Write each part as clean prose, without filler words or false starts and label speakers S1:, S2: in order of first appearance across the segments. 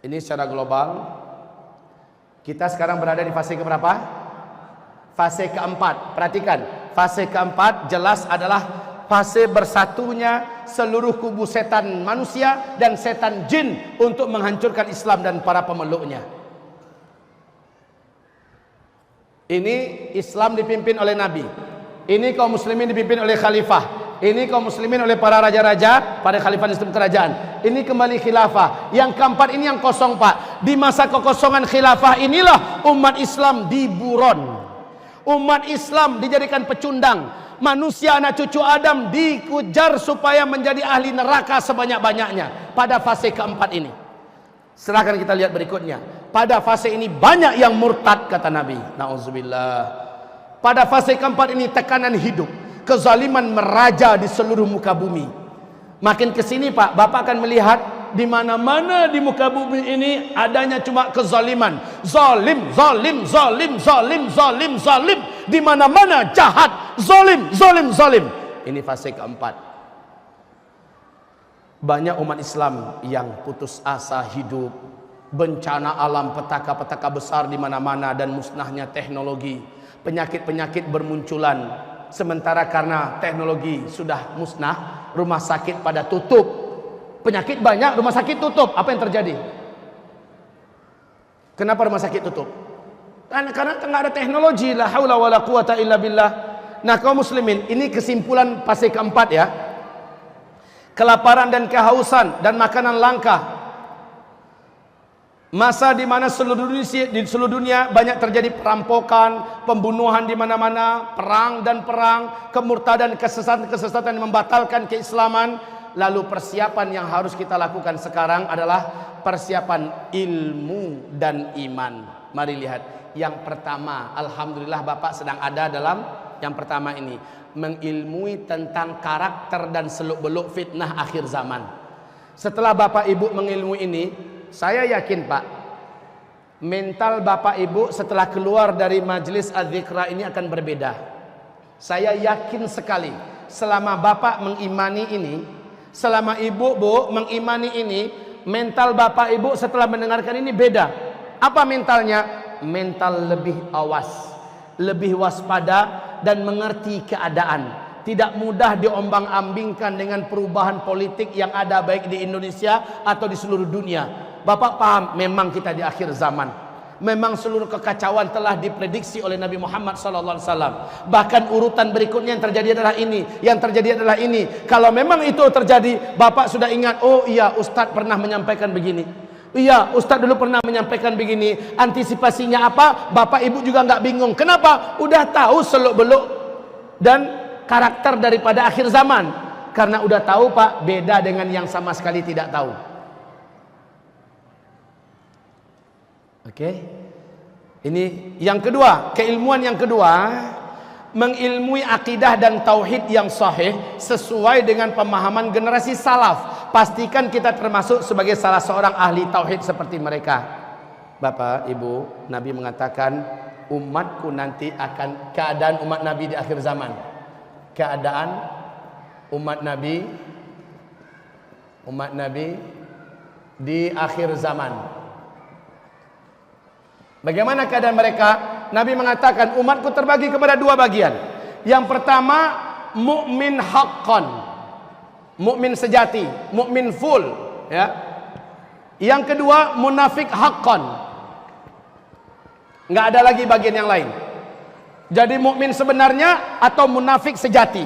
S1: Ini secara global. Kita sekarang berada di fase keberapa? Fase keempat. Perhatikan, fase keempat jelas adalah fase bersatunya seluruh kubu setan manusia dan setan jin untuk menghancurkan Islam dan para pemeluknya. Ini Islam dipimpin oleh Nabi. Ini kaum muslimin dipimpin oleh khalifah. Ini kaum muslimin oleh para raja-raja, pada khalifah sistem kerajaan. Ini kembali khilafah. Yang keempat ini yang kosong, Pak. Di masa kekosongan khilafah inilah umat Islam diburon. Umat Islam dijadikan pecundang. Manusia anak cucu Adam dikejar supaya menjadi ahli neraka sebanyak-banyaknya pada fase keempat ini. Silahkan kita lihat berikutnya. Pada fase ini banyak yang murtad, kata Nabi. Na'udzubillah. Pada fase keempat ini tekanan hidup, kezaliman meraja di seluruh muka bumi. Makin kesini, Pak, Bapak akan melihat di mana-mana di muka bumi ini adanya cuma kezaliman. Zalim, zalim, zalim, zalim, zalim, zalim. Di mana-mana jahat, zalim, zalim, zalim. Ini fase keempat. Banyak umat Islam yang putus asa hidup. Bencana alam, petaka-petaka besar di mana-mana dan musnahnya teknologi. Penyakit-penyakit bermunculan. Sementara karena teknologi sudah musnah, rumah sakit pada tutup. Penyakit banyak, rumah sakit tutup. Apa yang terjadi? Kenapa rumah sakit tutup? Karena nggak ada teknologi. La haula wala quwata illa billah. Nah, kaum muslimin, ini kesimpulan fase keempat ya. Kelaparan dan kehausan dan makanan langka. Masa di mana di seluruh dunia banyak terjadi perampokan, pembunuhan di mana-mana, perang dan perang, kemurtadan, kesesatan yang membatalkan keislaman. Lalu persiapan yang harus kita lakukan sekarang adalah persiapan ilmu dan iman. Mari lihat. Yang pertama, alhamdulillah Bapak sedang ada dalam yang pertama ini, mengilmui tentang karakter dan seluk-beluk fitnah akhir zaman. Setelah Bapak Ibu mengilmui ini, saya yakin, Pak, mental Bapak Ibu setelah keluar dari majelis az-zikra ini akan berbeda. Saya yakin sekali, selama Bapak mengimani ini, selama Ibu, Bu, mengimani ini, mental Bapak Ibu setelah mendengarkan ini beda. Apa mentalnya? Mental lebih awas, lebih waspada dan mengerti keadaan. Tidak mudah diombang-ambingkan dengan perubahan politik yang ada baik di Indonesia atau di seluruh dunia. Bapak paham, memang kita di akhir zaman. Memang seluruh kekacauan telah diprediksi oleh Nabi Muhammad SAW. Bahkan urutan berikutnya yang terjadi adalah ini, yang terjadi adalah ini. Kalau memang itu terjadi, Bapak sudah ingat, oh iya, Ustadz pernah menyampaikan begini. Iya, Ustadz dulu pernah menyampaikan begini. Antisipasinya apa? Bapak Ibu juga nggak bingung. Kenapa? Udah tahu seluk-beluk dan karakter daripada akhir zaman. Karena udah tahu, Pak, beda dengan yang sama sekali tidak tahu. Oke. Ini yang kedua, keilmuan yang kedua, mengilmui akidah dan tauhid yang sahih sesuai dengan pemahaman generasi salaf. Pastikan kita termasuk sebagai salah seorang ahli tauhid seperti mereka. Bapak, Ibu, Nabi mengatakan umatku nanti akan, keadaan umat Nabi di akhir zaman. Keadaan umat Nabi di akhir zaman. Bagaimana keadaan mereka? Nabi mengatakan umatku terbagi kepada dua bagian. Yang pertama, mukmin haqqan, mukmin sejati, mukmin full, ya. Yang kedua, munafik haqqan. Nggak ada lagi bagian yang lain. Jadi mukmin sebenarnya atau munafik sejati.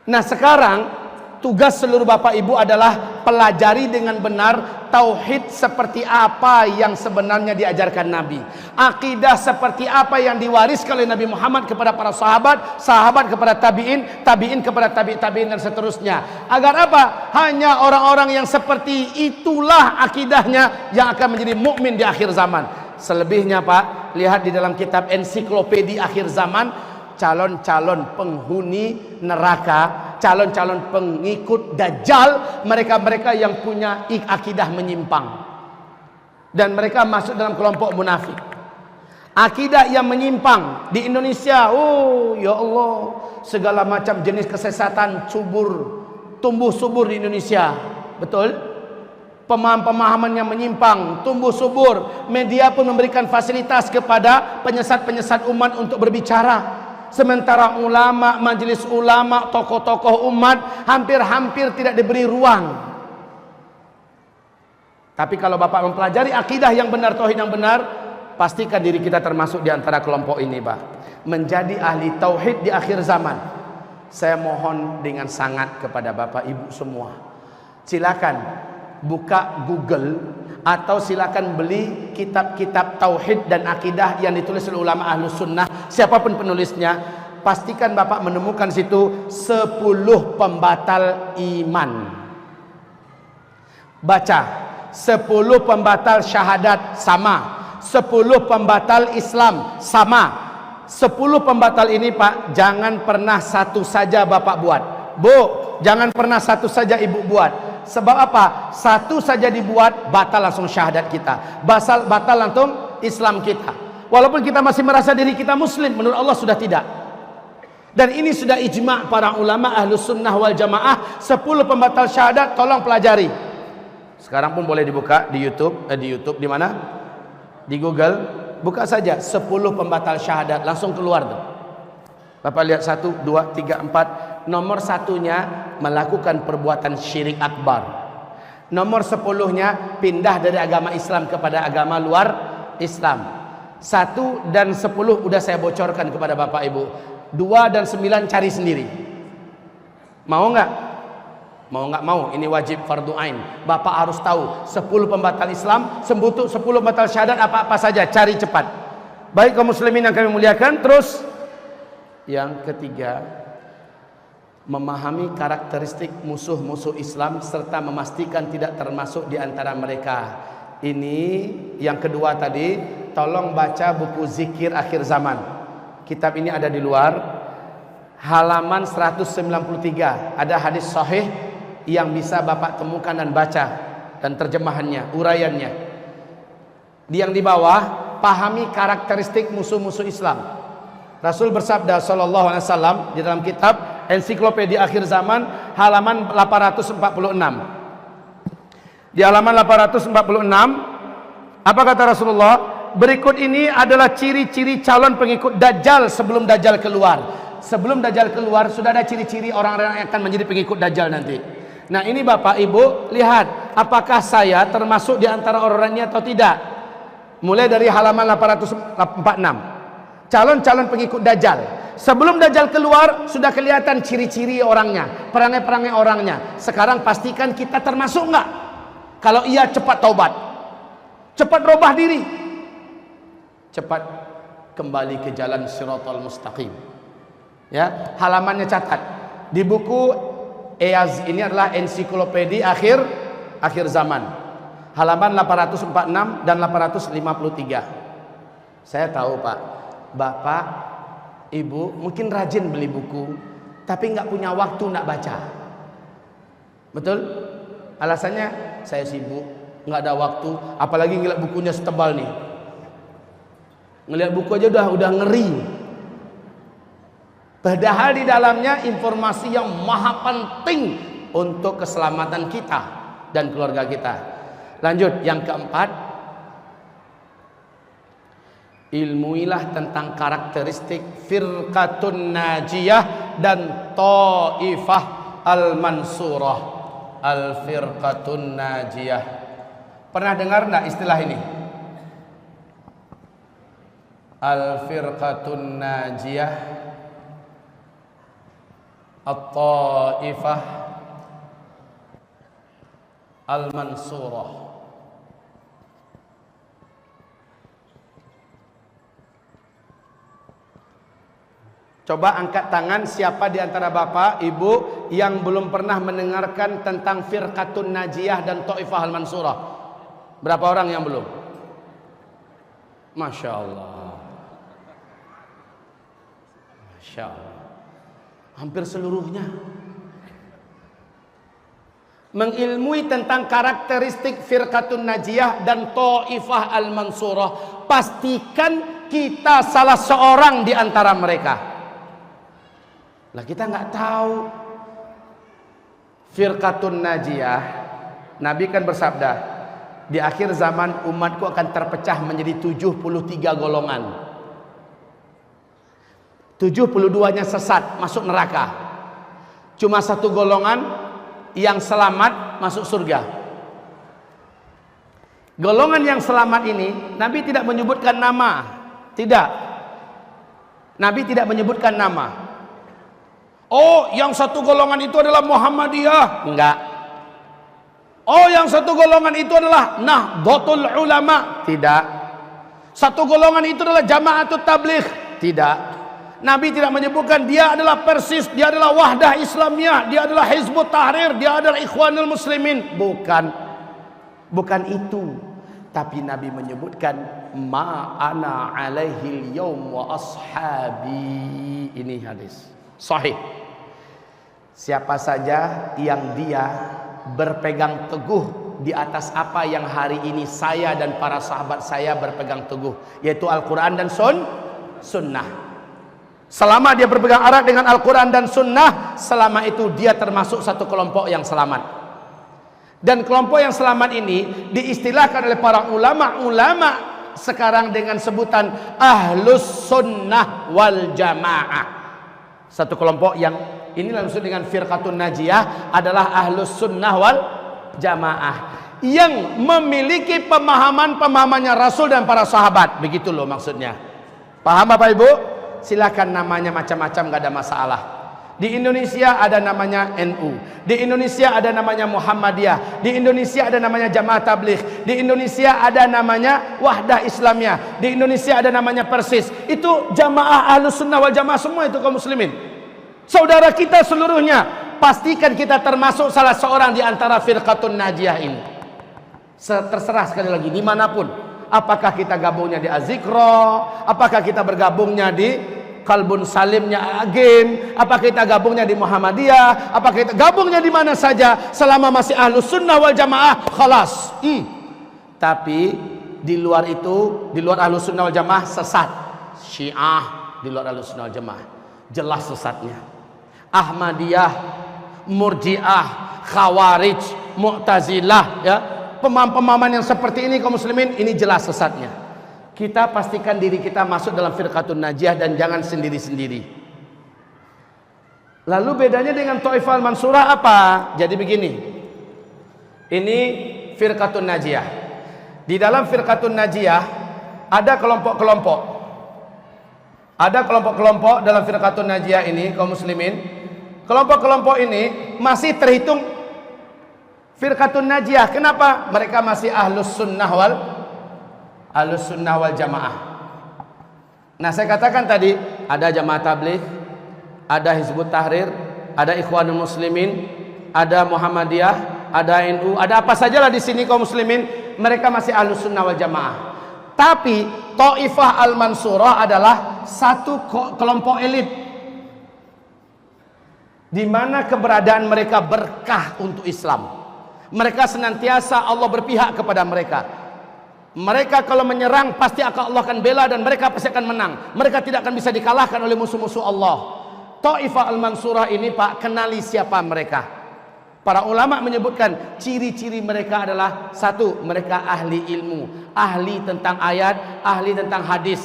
S1: Nah, sekarang tugas seluruh Bapak Ibu adalah pelajari dengan benar tauhid seperti apa yang sebenarnya diajarkan Nabi. Akidah seperti apa yang diwariskan oleh Nabi Muhammad kepada para sahabat, sahabat kepada tabi'in, tabi'in kepada tabi'in dan seterusnya. Agar apa? Hanya orang-orang yang seperti itulah akidahnya yang akan menjadi mukmin di akhir zaman. Selebihnya, Pak, lihat di dalam kitab ensiklopedi akhir zaman, calon-calon penghuni neraka, calon-calon pengikut Dajjal, mereka-mereka yang punya akidah menyimpang dan mereka masuk dalam kelompok munafik. Akidah yang menyimpang di Indonesia, oh ya Allah, segala macam jenis kesesatan tumbuh subur di Indonesia. Betul? pemahaman-pemahaman yang menyimpang tumbuh subur. Media pun memberikan fasilitas kepada penyesat-penyesat umat untuk berbicara. Sementara ulama, majelis ulama, tokoh-tokoh umat hampir-hampir tidak diberi ruang. Tapi kalau Bapak mempelajari akidah yang benar, tauhid yang benar, pastikan diri kita termasuk di antara kelompok ini, Pak. Menjadi ahli tauhid di akhir zaman. Saya mohon dengan sangat kepada Bapak Ibu semua, silakan buka Google atau silakan beli kitab-kitab tauhid dan akidah yang ditulis oleh ulama Ahlus Sunnah, siapapun penulisnya. Pastikan Bapak menemukan situ 10 pembatal iman. Baca 10 pembatal syahadat, sama 10 pembatal Islam, sama 10 pembatal ini, Pak, jangan pernah satu saja Bapak buat. Bu, jangan pernah satu saja Ibu buat. Sebab apa? Satu saja dibuat, batal langsung syahadat kita, batal langsung Islam kita. Walaupun kita masih merasa diri kita muslim, menurut Allah sudah tidak. Dan ini sudah ijma' para ulama Ahlus Sunnah wal Jamaah. 10 pembatal syahadat, tolong pelajari. Sekarang pun boleh dibuka di YouTube, di mana? Di Google, buka saja 10 pembatal syahadat, langsung keluar tuh. Bapak lihat 1, 2, 3, 4. Nomor 1-nya melakukan perbuatan syirik akbar. Nomor 10-nya pindah dari agama Islam kepada agama luar Islam. 1 dan 10 udah saya bocorkan kepada Bapak Ibu. 2 dan 9 cari sendiri. Mau nggak? Mau nggak mau, ini wajib fardu ain. Bapak harus tahu 10 pembatal Islam, 10 pembatal syahadat apa-apa saja, cari cepat. Baik kaum muslimin yang kami muliakan. Terus yang ketiga, memahami karakteristik musuh-musuh Islam serta memastikan tidak termasuk di antara mereka. Ini yang kedua tadi, tolong baca buku Zikir Akhir Zaman. Kitab ini ada di luar, halaman 193. Ada hadis sahih yang bisa Bapak temukan dan baca, dan terjemahannya, uraiannya. Yang di bawah, pahami karakteristik musuh-musuh Islam. Rasul bersabda sallallahu alaihi wasallam di dalam kitab Ensiklopedia Akhir Zaman, halaman 846. Di halaman 846, apa kata Rasulullah? Berikut ini adalah ciri-ciri calon pengikut Dajjal sebelum Dajjal keluar. Sebelum Dajjal keluar sudah ada ciri-ciri orang-orang yang akan menjadi pengikut Dajjal nanti. Nah ini Bapak Ibu lihat, apakah saya termasuk di antara orang-orangnya atau tidak. Mulai dari halaman 846, calon-calon pengikut Dajjal. Sebelum Dajjal keluar sudah kelihatan ciri-ciri orangnya, perangai-perangai orangnya. Sekarang pastikan kita termasuk enggak. Kalau iya, cepat taubat, cepat robah diri, cepat kembali ke jalan Shiratal Mustaqim. Ya, halamannya catat di buku EAZ, ini adalah Ensiklopedia Akhir Zaman, halaman 846 dan 853. Saya tahu Pak, Bapak, Ibu mungkin rajin beli buku, tapi nggak punya waktu nak baca. Betul? Alasannya saya sibuk, nggak ada waktu. Apalagi ngeliat bukunya setebal nih. Ngeliat buku aja udah ngeri. Padahal di dalamnya informasi yang maha penting untuk keselamatan kita dan keluarga kita. Lanjut, yang keempat, ilmuilah tentang karakteristik firqatun najiyah dan ta'ifah al-mansurah. Al-firqatun najiyah, pernah dengar enggak istilah ini? Al-firqatun najiyah, at-ta'ifah al-mansurah. Coba angkat tangan siapa di antara Bapak, Ibu yang belum pernah mendengarkan tentang firqatun najiyah dan ta'ifah al-mansurah. Berapa orang yang belum? Masya Allah, Masya Allah, hampir seluruhnya. Mengilmui tentang karakteristik firqatun najiyah dan ta'ifah al-mansurah, pastikan kita salah seorang di antara mereka. Lah kita nggak tahu firqatun najiyah Nabi kan bersabda, di akhir zaman umatku akan terpecah menjadi 73 golongan. 72-nya sesat, masuk neraka. Cuma satu golongan yang selamat masuk surga. Golongan yang selamat ini Nabi tidak menyebutkan nama. Tidak. Nabi tidak menyebutkan nama. Oh, yang satu golongan itu adalah Muhammadiyah. Enggak. Oh, yang satu golongan itu adalah Nahdlatul Ulama. Tidak. Satu golongan itu adalah Jama'atut Tabligh. Tidak. Nabi tidak menyebutkan dia adalah Persis, dia adalah Wahdah Islamiyah, dia adalah Hizbut Tahrir, dia adalah Ikhwanul Muslimin. Bukan. Bukan itu. Tapi Nabi menyebutkan ma ana alaihil yaum wa ashabi. Ini hadis sahih. Siapa saja yang dia berpegang teguh di atas apa yang hari ini saya dan para sahabat saya berpegang teguh, yaitu Al-Quran dan Sunnah. Selama dia berpegang erat dengan Al-Quran dan Sunnah, selama itu dia termasuk satu kelompok yang selamat. Dan kelompok yang selamat ini diistilahkan oleh para ulama sekarang dengan sebutan Ahlus Sunnah wal Jamaah. Satu kelompok yang ini langsung dengan Firqatun Najiyah adalah Ahlus Sunnah wal Jamaah, yang memiliki pemahamannya Rasul dan para sahabat. Begitu loh maksudnya. Paham Bapak Ibu? Silakan namanya macam-macam, gak ada masalah. Di Indonesia ada namanya NU, di Indonesia ada namanya Muhammadiyah, di Indonesia ada namanya Jamaah Tabligh, di Indonesia ada namanya Wahdah Islamiyah, di Indonesia ada namanya Persis. Itu Jamaah Ahlus Sunnah wal Jamaah semua, itu kaum muslimin. Saudara kita seluruhnya, pastikan kita termasuk salah seorang di antara Firqatun Najiyah ini. Terserah sekali lagi dimanapun. Apakah kita gabungnya di Azikro, apakah kita bergabungnya di Kalbun Salimnya Agim, apakah kita gabungnya di Muhammadiyah, apakah kita gabungnya di mana saja, selama masih Ahlus Sunnah wal Jamaah, khalas. Tapi di luar itu, di luar Ahlus Sunnah wal Jamaah sesat. Syiah di luar Ahlus Sunnah wal Jamaah jelas sesatnya. Ahmadiyah, Murji'ah, Khawarij, Mu'tazilah, ya, pemahaman yang seperti ini kaum muslimin, ini jelas sesatnya. Kita pastikan diri kita masuk dalam Firqatun Najiyah dan jangan sendiri-sendiri. Lalu bedanya dengan Taifah Al-Mansurah apa? Jadi begini. Ini Firqatun Najiyah. Di dalam Firqatun Najiyah ada kelompok-kelompok. Ada kelompok-kelompok dalam Firqatun Najiyah ini kaum muslimin. Kelompok-kelompok ini masih terhitung Firqatun Najiyah. Kenapa? Mereka masih Ahlus Sunnah wal Jamaah. Nah, saya katakan tadi ada Jamaah Tabligh, ada Hizbut Tahrir, ada Ikhwanul Muslimin, ada Muhammadiyah, ada NU, ada apa sajalah di sini kaum muslimin, mereka masih Ahlus Sunnah wal Jamaah. Tapi Taifah Al-Mansurah adalah satu kelompok elit di mana keberadaan mereka berkah untuk Islam. Mereka senantiasa Allah berpihak kepada mereka. Mereka kalau menyerang pasti Allah akan bela dan mereka pasti akan menang. Mereka tidak akan bisa dikalahkan oleh musuh-musuh Allah. Taifah Al-Mansurah ini Pak, kenali siapa mereka. Para ulama menyebutkan ciri-ciri mereka adalah: satu, mereka ahli ilmu, ahli tentang ayat, ahli tentang hadis.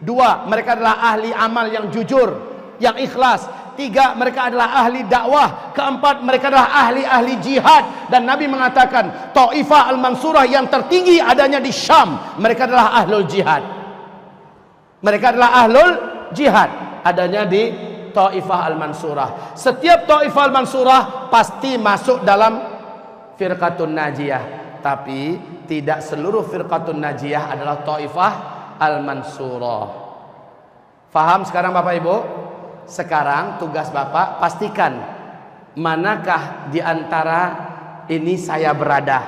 S1: Dua, mereka adalah ahli amal yang jujur, yang ikhlas. Tiga, mereka adalah ahli dakwah. Keempat, mereka adalah ahli-ahli jihad. Dan Nabi mengatakan Taifah Al-Mansurah yang tertinggi adanya di Syam. Mereka adalah ahlul jihad. Mereka adalah ahlul jihad, adanya di Taifah Al-Mansurah. Setiap Taifah Al-Mansurah pasti masuk dalam Firqatun Najiyah. Tapi tidak seluruh Firqatun Najiyah adalah Taifah Al-Mansurah. Faham sekarang Bapak Ibu? Sekarang tugas Bapak pastikan manakah di antara ini saya berada.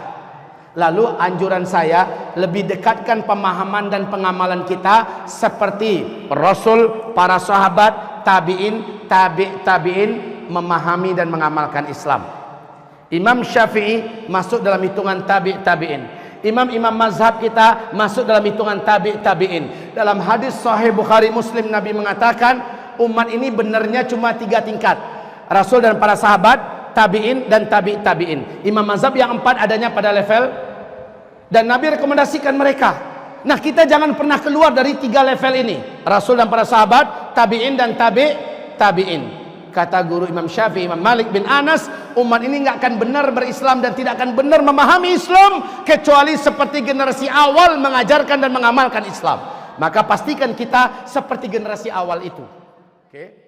S1: Lalu anjuran saya lebih dekatkan pemahaman dan pengamalan kita seperti Rasul, para sahabat, tabi'in memahami dan mengamalkan Islam. Imam Syafi'i masuk dalam hitungan tabi'in. Imam-imam mazhab kita masuk dalam hitungan tabi'in. Dalam hadis sahih Bukhari Muslim Nabi mengatakan umat ini benarnya cuma 3 tingkat: Rasul dan para sahabat, tabi'in, dan tabi'in. Imam mazhab yang 4 adanya pada level, dan Nabi rekomendasikan mereka. Nah, kita jangan pernah keluar dari 3 level ini. Rasul dan para sahabat, tabi'in dan tabi'in. Kata guru Imam Syafi'i, Imam Malik bin Anas, umat ini nggak akan benar berislam dan tidak akan benar memahami Islam kecuali seperti generasi awal mengajarkan dan mengamalkan Islam. Maka pastikan kita seperti generasi awal itu. Oke.